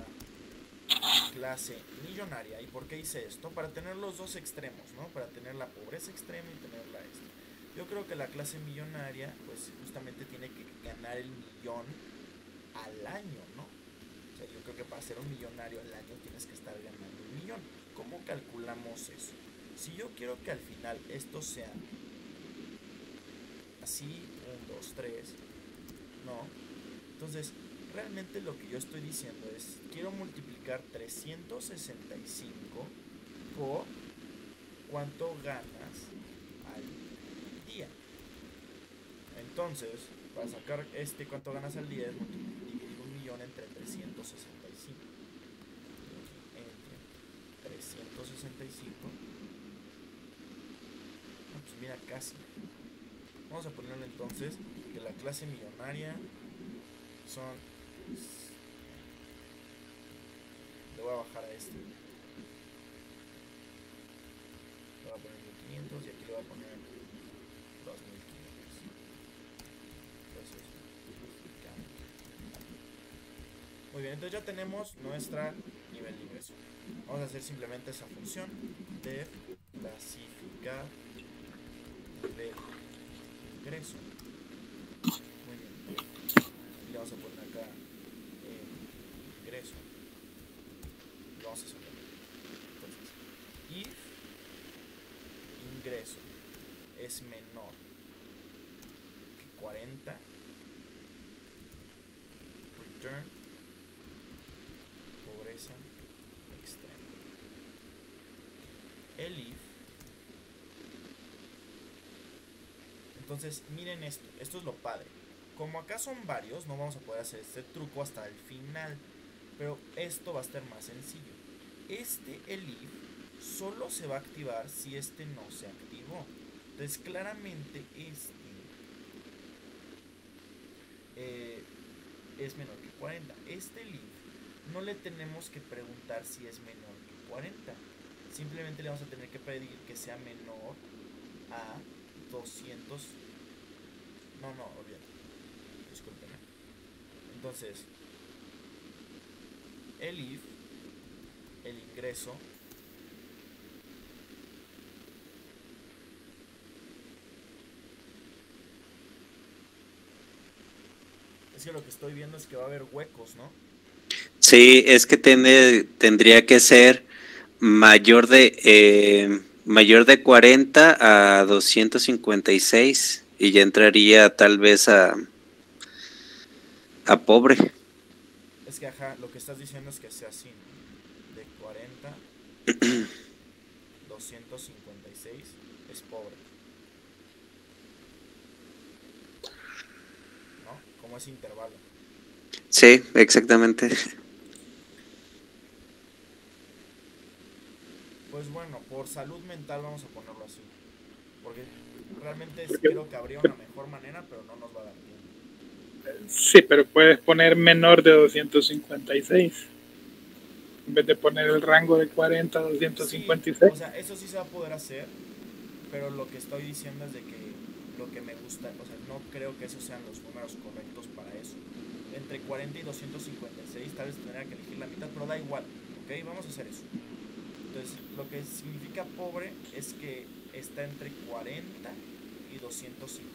clase millonaria. ¿Y por qué hice esto? Para tener los dos extremos, ¿no? Para tener la pobreza extrema y tener la esta. Yo creo que la clase millonaria, pues justamente tiene que ganar el millón al año, ¿no? O sea, yo creo que para ser un millonario al año tienes que estar ganando un millón. ¿Cómo calculamos eso? Si yo quiero que al final esto sea así, 1, 2, 3, ¿no? Entonces, realmente lo que yo estoy diciendo es, quiero multiplicar 365 por cuánto ganas al día. Entonces, para sacar cuánto ganas al día es dividir un millón entre 365. Entre 365. No, pues mira, casi. Vamos a ponerle entonces que la clase millonaria son. Le voy a bajar a este. Le voy a poner 1.500 y aquí le voy a poner 2.500 pesos mexicanos. Muy bien, entonces ya tenemos nuestra nivel de ingreso. Vamos a hacer simplemente esa función de clasificar nivel de ingreso. Muy bien. vamos a poner acá ingreso. Lo vamos a hacer. Entonces, if ingreso es menor que 40, return pobreza extrema. El if. Entonces, miren esto es lo padre. Como acá son varios, no vamos a poder hacer este truco hasta el final, pero esto va a estar más sencillo. El if solo se va a activar si este no se activó. Entonces, claramente es menor que 40. Este if no le tenemos que preguntar si es menor que 40. Simplemente le vamos a tener que pedir que sea menor a 200. No, olvídate. Discúlpenme. Entonces, el if, el ingreso, es que lo que estoy viendo es que va a haber huecos, ¿no? Sí, es que tendría que ser mayor de 40 a 256 y ya entraría tal vez a pobre. Es que ajá, lo que estás diciendo es que sea así, ¿no? De 40 256 es pobre, ¿no? Como ese intervalo. Sí, exactamente. Pues bueno, por salud mental vamos a ponerlo así. Porque realmente creo que habría una mejor manera, pero no nos va a dar tiempo. Sí, pero puedes poner menor de 256 en vez de poner el rango de 40 a 256. Sí, o sea, eso sí se va a poder hacer, pero lo que estoy diciendo es de que lo que me gusta, o sea, no creo que esos sean los números correctos para eso. Entre 40 y 256 tal vez tendría que elegir la mitad, pero da igual, ¿ok? Vamos a hacer eso. Entonces, lo que significa pobre es que está entre 40 y 256.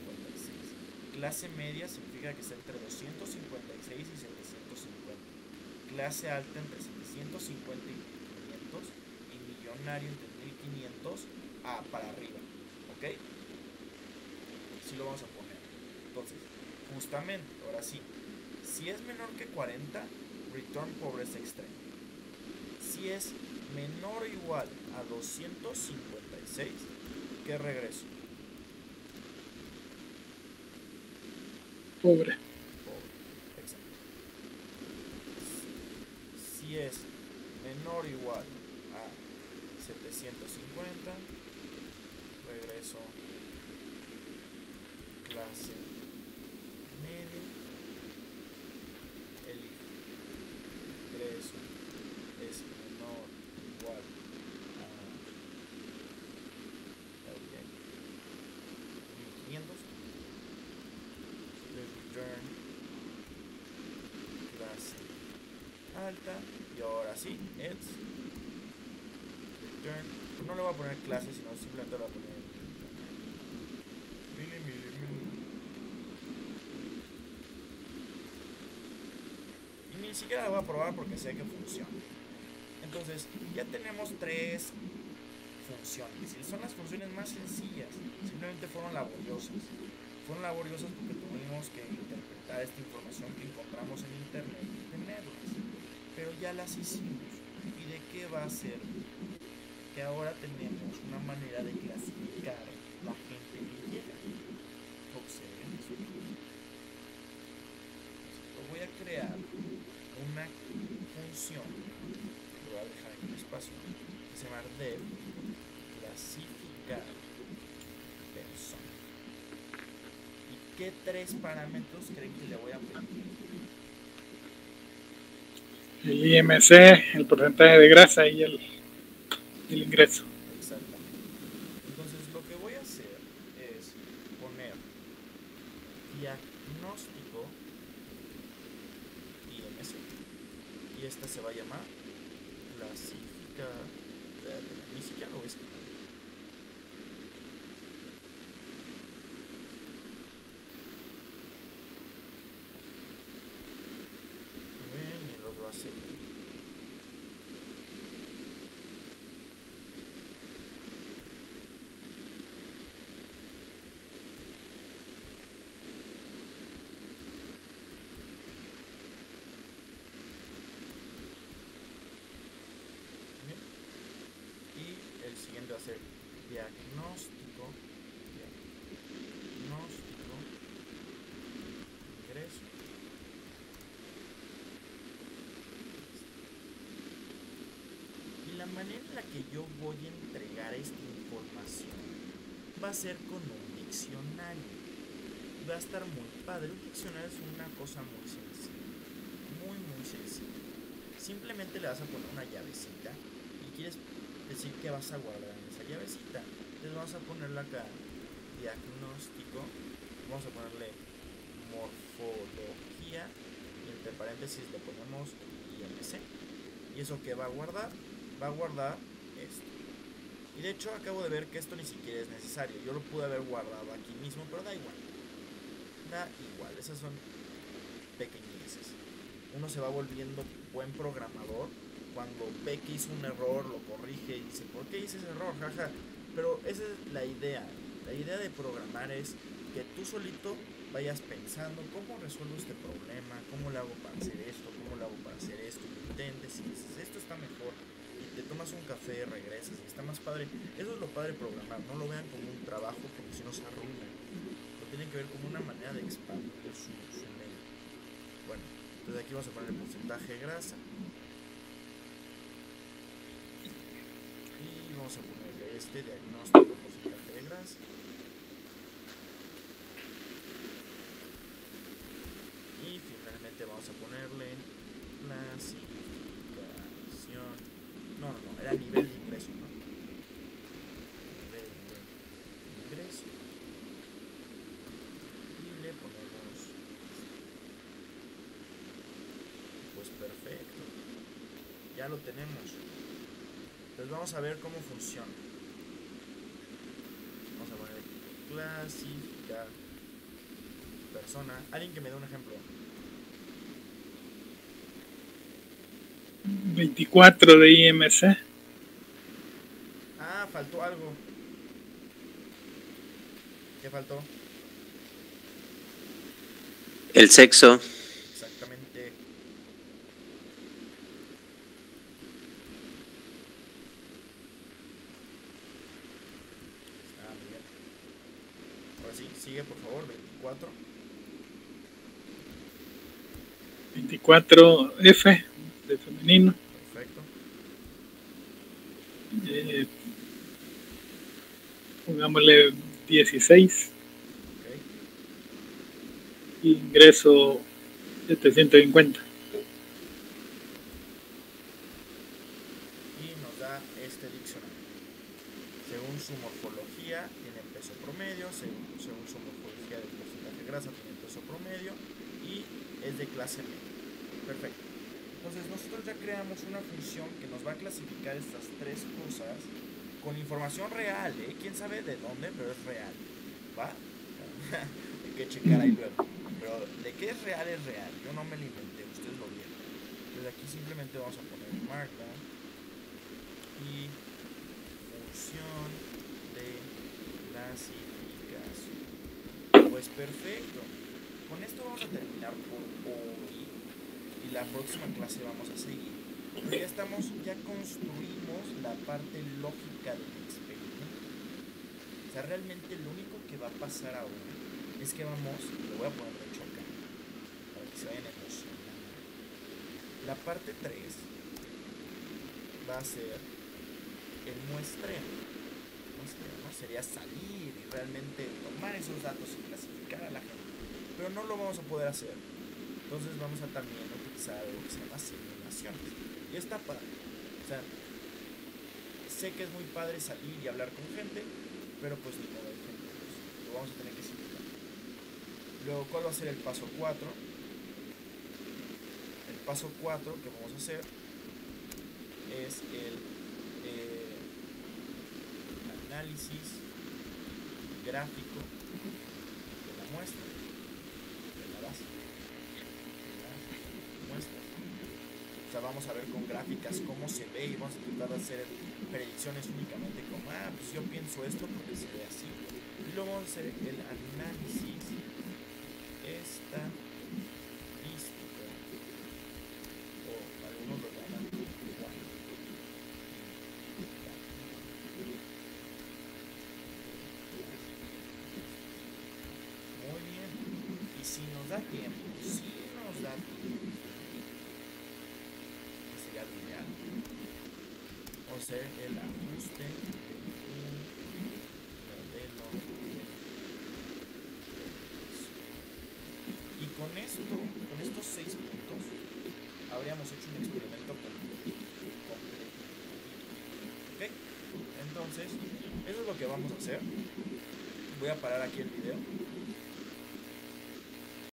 Clase media significa que está entre 256 y 750. Clase alta entre 750 y 1500. Y millonario entre 1500 para arriba. ¿Ok? Así lo vamos a poner. Entonces, justamente, ahora sí. Si es menor que 40, return pobreza extrema. Si es menor o igual a 256, ¿qué regreso? Pobre. Exacto. Si es menor o igual a 750, regreso clase media. El ingreso es menor o igual a 1500. Return clase alta. Y ahora sí, it's return. No le voy a poner clase, sino simplemente le voy a poner y ni siquiera la voy a probar porque sé que funciona. Entonces ya tenemos tres funciones y son las funciones más sencillas. Simplemente fueron laboriosas porque tuvimos que interpretar esta información que encontramos en internet y tenerlas, pero ya las hicimos. ¿Y de qué va a ser? Que ahora tenemos una manera de clasificar la gente que llega. Observen eso. Voy a crear una función, lo voy a dejar aquí en espacio, que se llama dev clasificar persona. ¿Y qué tres parámetros creen que le voy a pedir? El IMC, el porcentaje de grasa y el ingreso. Exactamente. Entonces lo que voy a hacer es poner diagnóstico IMC y esta se va a llamar clasificar. Ni siquiera lo voy a escribir. ser diagnóstico, ingreso. Y la manera en la que yo voy a entregar esta información va a ser con un diccionario. Va a estar muy padre. Un diccionario es una cosa muy sencilla, muy sencilla. Simplemente le vas a poner una llavecita y quieres decir que vas a guardar en esa llavecita. Entonces vamos a ponerle acá diagnóstico, vamos a ponerle morfología y entre paréntesis le ponemos IMC. ¿Y eso qué va a guardar? Va a guardar esto. Y de hecho acabo de ver que esto ni siquiera es necesario. Yo lo pude haber guardado aquí mismo, pero da igual. Da igual, esas son pequeñeces. Uno se va volviendo buen programador cuando ve que hizo un error, lo corrige y dice, ¿por qué hice ese error? Jaja. Pero esa es la idea. La idea de programar es que tú solito vayas pensando cómo resuelvo este problema, cómo le hago para hacer esto, cómo le hago para hacer esto, y lo intentes y dices, esto está mejor, y te tomas un café, regresas y está más padre. Eso es lo padre de programar, no lo vean como un trabajo porque si no se arruina. Lo tienen que ver como una manera de expandir su mente. Bueno, entonces aquí vamos a poner el porcentaje de grasa. Y vamos a ponerle este diagnóstico porcentaje de grasa. Y finalmente vamos a ponerle clasificación. No, era nivel de ingreso, ¿no? Nivel de ingreso. Y le ponemos. Pues perfecto. Ya lo tenemos. Entonces vamos a ver cómo funciona. Vamos a poner clasificar persona. Alguien que me dé un ejemplo. 24 de IMC. Ah, faltó algo. ¿Qué faltó? El sexo. Exactamente. Ah, muy bien. Ahora sí, sigue por favor, 24. 24F de femenino. Perfecto. Pongámosle 16. Ok. Ingreso 750. Y nos da este diccionario. Según su morfología, tiene peso promedio. Según su morfología del porcentaje de grasa, tiene peso promedio. Y es de clase media. Perfecto. Entonces nosotros ya creamos una función que nos va a clasificar estas tres cosas con información real, ¿eh? Quién sabe de dónde, pero es real. ¿Va? Hay que checar ahí luego. Pero de qué es real, yo no me lo inventé, ustedes lo vieron. Entonces aquí simplemente vamos a poner markdown y función de clasificación. Pues perfecto. Con esto vamos a terminar por hoy. Y la próxima clase vamos a seguir. Pero ya construimos la parte lógica del experimento. O sea, realmente lo único que va a pasar ahora es que lo voy a poner de hecho acá, para que se vayan emocionando. La parte 3 va a ser el muestreo. ¿No? Sería salir y realmente tomar esos datos y clasificar a la gente. Pero no lo vamos a poder hacer. Entonces vamos a también utilizar algo que se llama simulaciones. Y está padre. O sea, sé que es muy padre salir y hablar con gente, pero pues ni modo, hay gente. Pues, lo vamos a tener que simular. Luego, ¿cuál va a ser el paso 4? El paso 4 que vamos a hacer es el análisis gráfico de la muestra, de la base. Muestras. O sea, vamos a ver con gráficas cómo se ve y vamos a tratar de hacer predicciones únicamente como, pues yo pienso esto porque se ve así. Y luego vamos a hacer el análisis estadístico, o algunos lo llaman cuantitativo. da tiempo, sí nos da tiempo. Que sería lo ideal. Vamos a hacer el ajuste de un modelo de televisión. Y con estos 6 puntos, habríamos hecho un experimento completo. ¿Ok? Entonces, eso es lo que vamos a hacer. Voy a parar aquí el video.